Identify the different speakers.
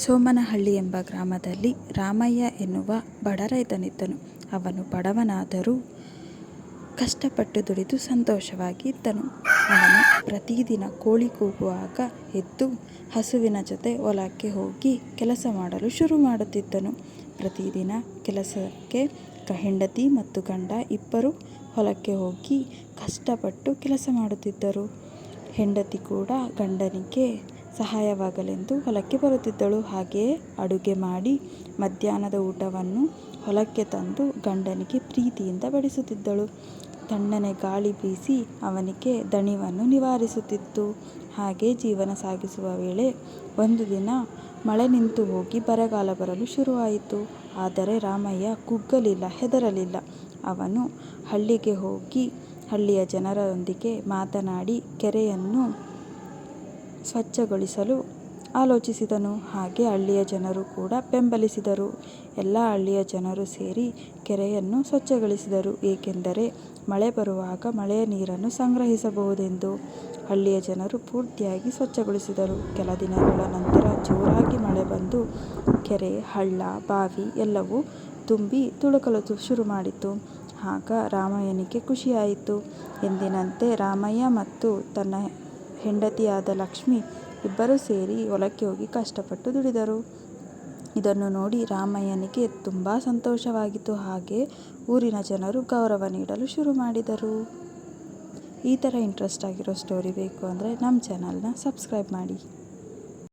Speaker 1: ಸೋಮನಹಳ್ಳಿ ಎಂಬ ಗ್ರಾಮದಲ್ಲಿ ರಾಮಯ್ಯ ಎನ್ನುವ ಬಡ ರೈತನಿದ್ದನು. ಅವನು ಬಡವನಾದರೂ ಕಷ್ಟಪಟ್ಟು ದುಡಿದು ಸಂತೋಷವಾಗಿ ಇದ್ದನು. ಅವನು ಪ್ರತಿದಿನ ಕೋಳಿ ಕೂಗುವಾಗ ಎದ್ದು ಹಸುವಿನ ಜೊತೆ ಹೊಲಕ್ಕೆ ಹೋಗಿ ಕೆಲಸ ಮಾಡಲು ಶುರು ಮಾಡುತ್ತಿದ್ದನು. ಪ್ರತಿದಿನ ಕೆಲಸಕ್ಕೆ ಹೆಂಡತಿ ಮತ್ತು ಗಂಡ ಇಬ್ಬರು ಹೊಲಕ್ಕೆ ಹೋಗಿ ಕಷ್ಟಪಟ್ಟು ಕೆಲಸ ಮಾಡುತ್ತಿದ್ದರು. ಹೆಂಡತಿ ಕೂಡ ಗಂಡನಿಗೆ ಸಹಾಯವಾಗಲೆಂದು ಹೊಲಕ್ಕೆ ಬರುತ್ತಿದ್ದಳು. ಹಾಗೆಯೇ ಅಡುಗೆ ಮಾಡಿ ಮಧ್ಯಾಹ್ನದ ಊಟವನ್ನು ಹೊಲಕ್ಕೆ ತಂದು ಗಂಡನಿಗೆ ಪ್ರೀತಿಯಿಂದ ಬಡಿಸುತ್ತಿದ್ದಳು. ತಣ್ಣನೆ ಗಾಳಿ ಬೀಸಿ ಅವನಿಗೆ ದಣಿವನ್ನು ನಿವಾರಿಸುತ್ತಿತ್ತು. ಹಾಗೆ ಜೀವನ ಸಾಗಿಸುವ ವೇಳೆ ಒಂದು ದಿನ ಮಳೆ ನಿಂತು ಹೋಗಿ ಬರಗಾಲ ಬರಲು ಶುರುವಾಯಿತು. ಆದರೆ ರಾಮಯ್ಯ ಕುಗ್ಗಲಿಲ್ಲ, ಹೆದರಲಿಲ್ಲ. ಅವನು ಹಳ್ಳಿಗೆ ಹೋಗಿ ಹಳ್ಳಿಯ ಜನರೊಂದಿಗೆ ಮಾತನಾಡಿ ಕೆರೆಯನ್ನು ಸ್ವಚ್ಛಗೊಳಿಸಲು ಆಲೋಚಿಸಿದನು. ಹಾಗೆ ಹಳ್ಳಿಯ ಜನರು ಕೂಡ ಬೆಂಬಲಿಸಿದರು. ಎಲ್ಲ ಹಳ್ಳಿಯ ಜನರು ಸೇರಿ ಕೆರೆಯನ್ನು ಸ್ವಚ್ಛಗೊಳಿಸಿದರು. ಏಕೆಂದರೆ ಮಳೆ ಬರುವಾಗ ಮಳೆಯ ನೀರನ್ನು ಸಂಗ್ರಹಿಸಬಹುದೆಂದು. ಹಳ್ಳಿಯ ಜನರು ಪೂರ್ತಿಯಾಗಿ ಸ್ವಚ್ಛಗೊಳಿಸಿದರು. ಕೆಲ ದಿನಗಳ ನಂತರ ಜೋರಾಗಿ ಮಳೆ ಬಂದು ಕೆರೆ, ಹಳ್ಳ, ಬಾವಿ ಎಲ್ಲವೂ ತುಂಬಿ ತುಳುಕಲು ಶುರು ಮಾಡಿತು. ಆಗ ರಾಮಯ್ಯನಿಗೆ ಖುಷಿಯಾಯಿತು. ಎಂದಿನಂತೆ ರಾಮಯ್ಯ ಮತ್ತು ತನ್ನ ಹೆಂಡತಿಯಾದ ಲಕ್ಷ್ಮಿ ಇಬ್ಬರೂ ಸೇರಿ ಹೊಲಕ್ಕೆ ಹೋಗಿ ಕಷ್ಟಪಟ್ಟು ದುಡಿದರು. ಇದನ್ನು ನೋಡಿ ರಾಮಯ್ಯನಿಗೆ ತುಂಬ ಸಂತೋಷವಾಗಿತ್ತು. ಹಾಗೆ ಊರಿನ ಜನರು ಗೌರವ ನೀಡಲು ಶುರು ಮಾಡಿದರು. ಈ ಥರ ಇಂಟ್ರೆಸ್ಟ್ ಆಗಿರೋ ಸ್ಟೋರಿ ಬೇಕು ಅಂದರೆ ನಮ್ಮ ಚಾನಲ್ನ ಸಬ್ಸ್ಕ್ರೈಬ್ ಮಾಡಿ.